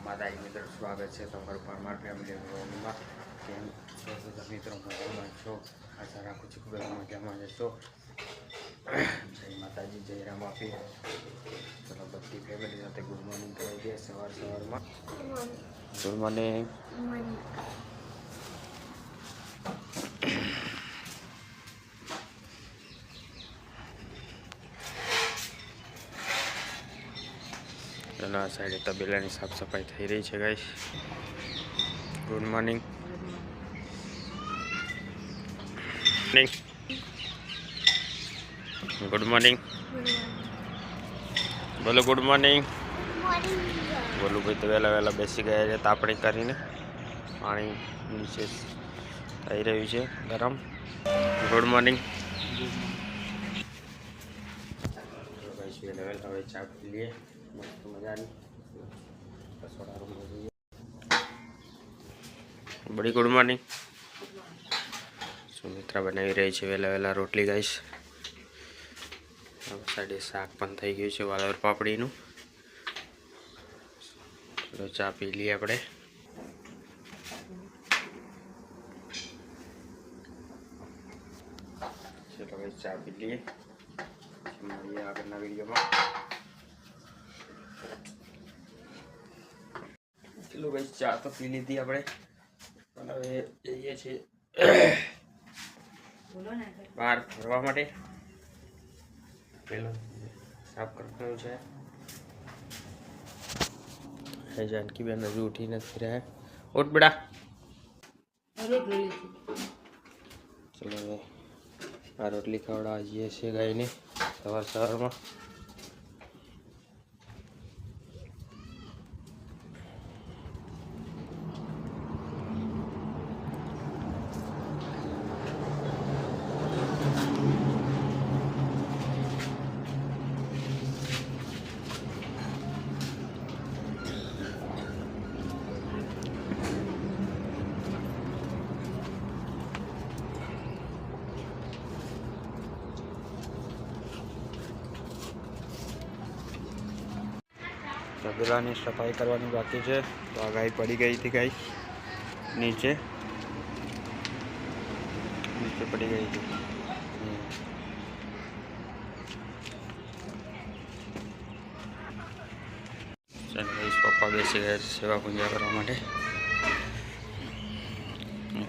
માતાજી મિત્રો સ્વાગત છે તમારું પરમાર ફેમિલી વ્લોગમાં. કેમ છો બધા મિત્રો? મજામાં છો? આશા રાખું છું કે બધા મજામાં જશો. જય માતાજી, જય રામ આપી. ચલો બધી ફેમિલી સાથે ગુડ મોર્નિંગ કરી દઈએ સવારમાં. Good morning. ચલો આ સાઈડે તબેલાની સાફ સફાઈ થઈ રહી છે guys. Good morning. Good morning. બોલો ગુડ મોર્નિંગ. બોલું ભાઈ તો વહેલા બેસી ગયા છે તાપણી કરીને. પાણી નીચે થઈ રહ્યું છે ગરમ. Good morning. વહેલા હવે ચા પી લઈએ મસ્ત મજાની. રસોડા રૂમમાં જઈએ. બડી ગુડ મોર્નિંગ. સુમિત્રા બનાવી રહી છે વહેલા રોટલી ગાઈસ. સાઈડે શાક પણ થઈ ગયું છે વાલોર પાપડીનું. ચલો ચા પી લઈએ આપણે. ચલો ભાઈ ચા પી લઈએ. મળીએ આગળના વિડીયોમાં. ચલો ભાઈ ચા તો પી લીધી આપણે, પણ હવે જઈએ છીએ બહાર ફરવા માટે. પેલો સાફ કરવાનું છે. જાનકીબેન હજુ ઉઠી નથી રહ્યા. ઉઠ બેટા. ચલો હવે આ રોટલી ખવડાવવા જઈએ છીએ ગાયને સવારમાં. તબેલાની સફાઈ કરવાની બાકી છે. તો આ ગાય પડી ગઈ હતી ગાય નીચે પડી ગઈ હતી. પપ્પા બેસી ગયા છે સેવા પૂજા કરવા માટે.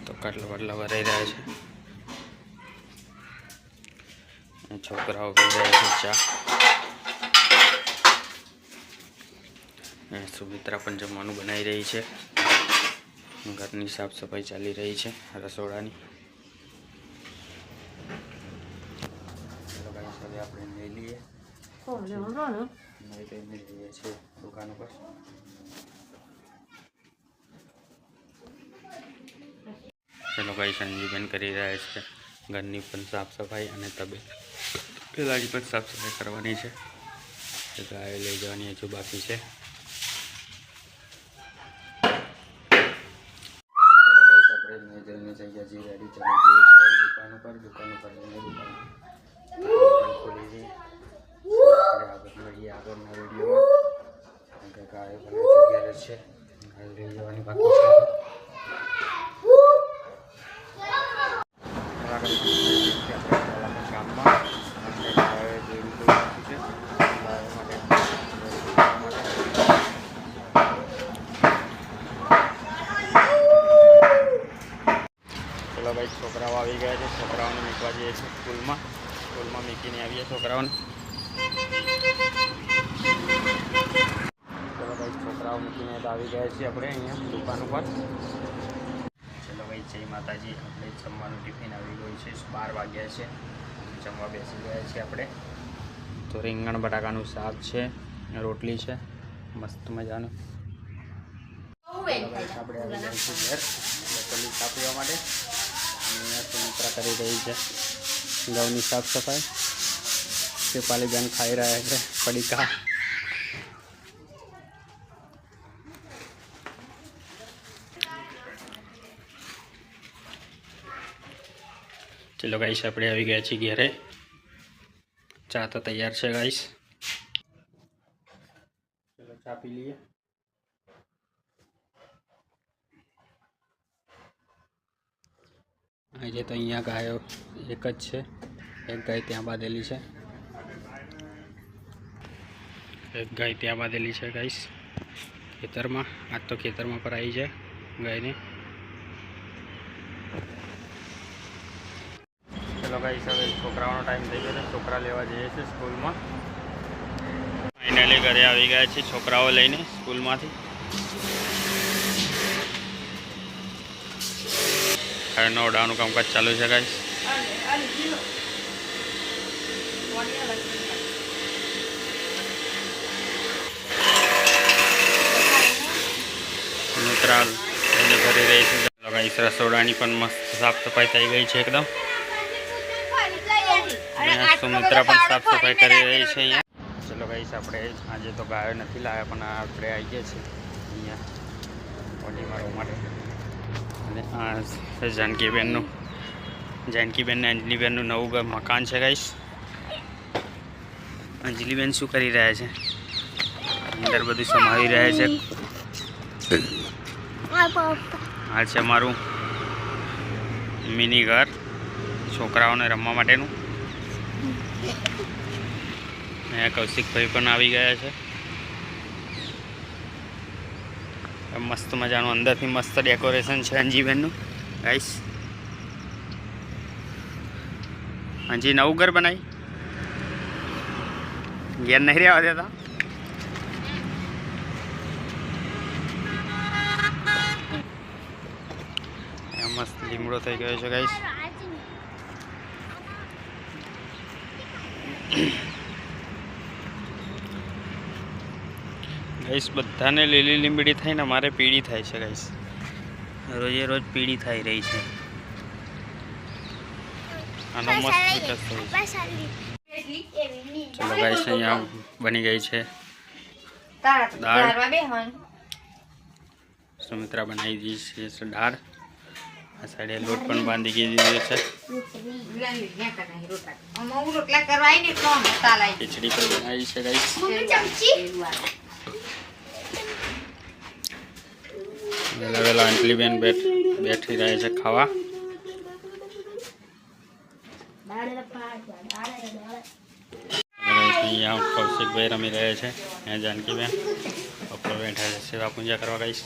તો કાટલા બાટલા ભરાઈ રહ્યા છે. છોકરાઓ પી રહ્યા છે ચા. સુમિત્રા પણ જમવાનું બનાવી રહી છે. ઘરની સાફ સફાઈ ચાલી રહી છે રસોડાની. હવે આપણે લઈ લઈએ. જઈએ છીએ દુકાન ઉપર. ચલો ભાઈ સંજીવન કરી રહ્યા છે ઘરની પણ સાફ સફાઈ અને તબેલાની પણ સાફ સફાઈ કરવાની છે. ગાય લઈ જવાની હજુ બાકી છે. દુકાન ઉપર ખોલી છે. મળીએ આગળના વિડીયોમાં. ગાય પણ જગ્યા છે, ગાય લઈ જવાની બાકી છે. ગામમાં ચલો ભાઈ છોકરાઓ આવી ગયા છે. છોકરાઓને મૂકવા જઈએ છીએ સ્કૂલમાં મૂકીને આવીએ છોકરાઓને. ચલો ભાઈ છોકરાઓ મૂકીને તો આવી ગયા છીએ આપણે અહીંયા દુકાન ઉપર. ચલો ભાઈ જય માતાજી. આપણે જમવાનું ટિફિન આવી ગયું છે. 12 વાગ્યા છે. જમવા બેસી ગયા છીએ આપણે. તો રીંગણ બટાકાનું શાક છે, રોટલી છે મસ્ત મજાનું. આપણે આવી ગયા છીએ ઘર રોટલી ચા પીવા માટે. સુમિત્રા કરી રહી છે ઘઉંની સાફ સફાઈ. શેફાલીબેન ખાઈ રહ્યા છે પડીકા. ચલો ગાઈસ આપણે આવી ગયા છીએ ઘરે. ચા તો તૈયાર છે ગાઈસ. ચલો ચા પી લઈએ. આજે તો અહીંયા ગાયો એક જ છે, એક ગાય ત્યાં બાંધેલી છે, એક ગાય ત્યાં બાંધેલી છે ગાઈસ ખેતરમાં. આજ તો ખેતરમાં પર આવી છે ગાયને. ચલો ગાઈસ હવે છોકરાઓનો ટાઈમ થઈ ગયો છે, છોકરા લેવા જઈએ છીએ સ્કૂલમાં. ફાઇનલી ઘરે આવી ગયા છે છોકરાઓ લઈને સ્કૂલમાંથી. હવે નવડાનું કામકાજ ચાલુ છે ગાઈસ. મિત્રાલ એને કરી રહી છે ગાઈસ. રસોડાની પણ મસ્ત સાફ સફાઈ થઈ ગઈ છે એકદમ. સુમિત્રા પણ સાફ સફાઈ કરી રહી છે અહીંયા. ચલો ગાઈસ આપણે આજે તો ગાયો નથી લાવ્યા પણ આપણે આવી ગયા છીએ અહીંયા ઓડી મારવા માટે. અને આ જાનકીબેનને અંજલીબેનનું નવું મકાન છે ગાઈસ. અંજલીબેન શું કરી રહ્યા છે? અંદર બધું સમાવી રહ્યા છે. આ છે અમારું મિની ઘર છોકરાઓને રમવા માટેનું. અહીંયા કૌશિકભાઈ પણ આવી ગયા છે. મસ્ત મજાનું અંદરથી મસ્ત ડેકોરેશન છે અંજીબેનનું ગાઈસ. અંજી નવું ઘર બનાવી ઘેર નહીં રહેવા દેતા. મસ્ત લીમડો થઈ ગયો છે ગાઈસ. ગાઈસ બધાને લીલી લીંબડી થઈને મારે પીળી થાય છે ગાઈસ. રોજે રોજ પીળી થઈ રહી છે. આનો મસ્ત વિકાસ થયો છે. ચલો ગાઈસ અહીંયા બની ગઈ છે દાળ. સુમિત્રા બનાવી દીધી છે દાળ. આ સાઈડે લોટ પણ બાંધી દીધો છે. ખીચડી પણ બનાવી છે ગાઈસ. વહેલા વહેલા અંજલીબેન બેઠી રહે છે ખાવા. અહીંયા કૌશિકભાઈ રમી રહ્યા છે. અહીંયા જાનકીબેન ઉપર બેઠા છે સેવા પૂજા કરવા ગાઈસ.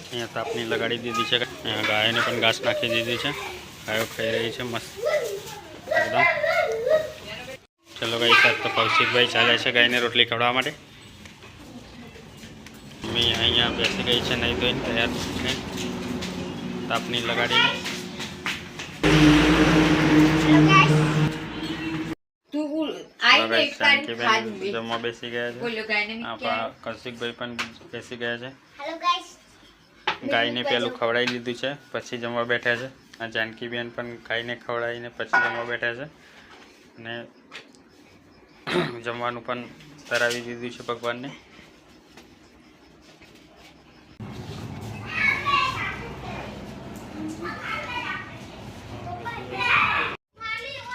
અહીંયા તાપની લગાડી દીધી છે. અહીંયા ગાયને પણ ઘાસ નાખી દીધી છે. ગાયો ખાઈ રહી છે મસ્ત એકદમ. ચલો ગાઈસ સાહેબ તો કૌશિકભાઈ ચાલે છે ગાયને રોટલી ખવડાવવા માટે. મમ્મી અહીંયા બેસી ગઈ છે નહીં ધોઈને તૈયાર છે તાપની લગાડીને. જમવા બેસી ગયા છે. કૌશિકભાઈ પણ બેસી ગયા છે. ગાયને પેલું ખવડાવી લીધું છે પછી જમવા બેઠા છે. આ જાનકીબેન પણ ગાયને ખવડાવીને પછી જમવા બેઠા છે. અને જમવાનું પણ ધરાવી દીધું છે ભગવાનને.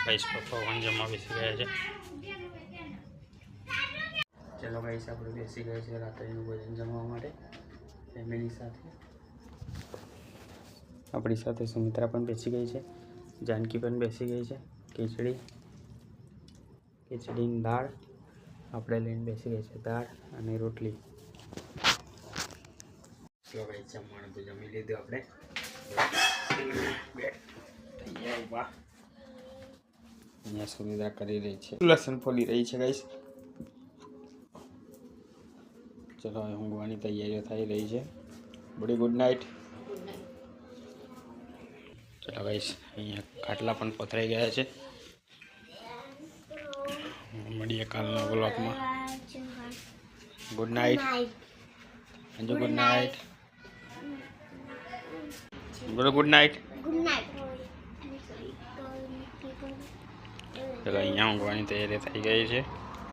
ગાઈસ પપ્પા જમવા બેસી ગયા છે. ચલો ગાઈસ આપણે બેસી ગયા છે રાત્રિનું ભોજન જમવા માટે ફેમિલી સાથે. આપણી સાથે સુમિત્રા પણ બેસી ગઈ છે. જાનકી પણ બેસી ગઈ છે. ખીચડીની દાળ આપણે લઈને બેસી ગઈ છે. દાળ અને રોટલી. ચલો ગાઈસ જમવાનું તો જમી લીધું આપણે. અહીંયા સુવિધા કરી રહી છે. લસણ ફોલી રહી છે ગાઈસ. ચલો હવે ઊંઘવાની તૈયારીઓ થઈ રહી છે. બડી ગુડ નાઇટ. ચલો ગાઈસ અહીંયા ખાટલા પણ પથરાઈ ગયા છે. મળીએ કાલના વ્લોગમાં. Good night Anju. Good night. બોલો ગુડ નાઇટ. ચલો અહીંયા ઊંઘવાની તૈયારી થઈ ગઈ છે.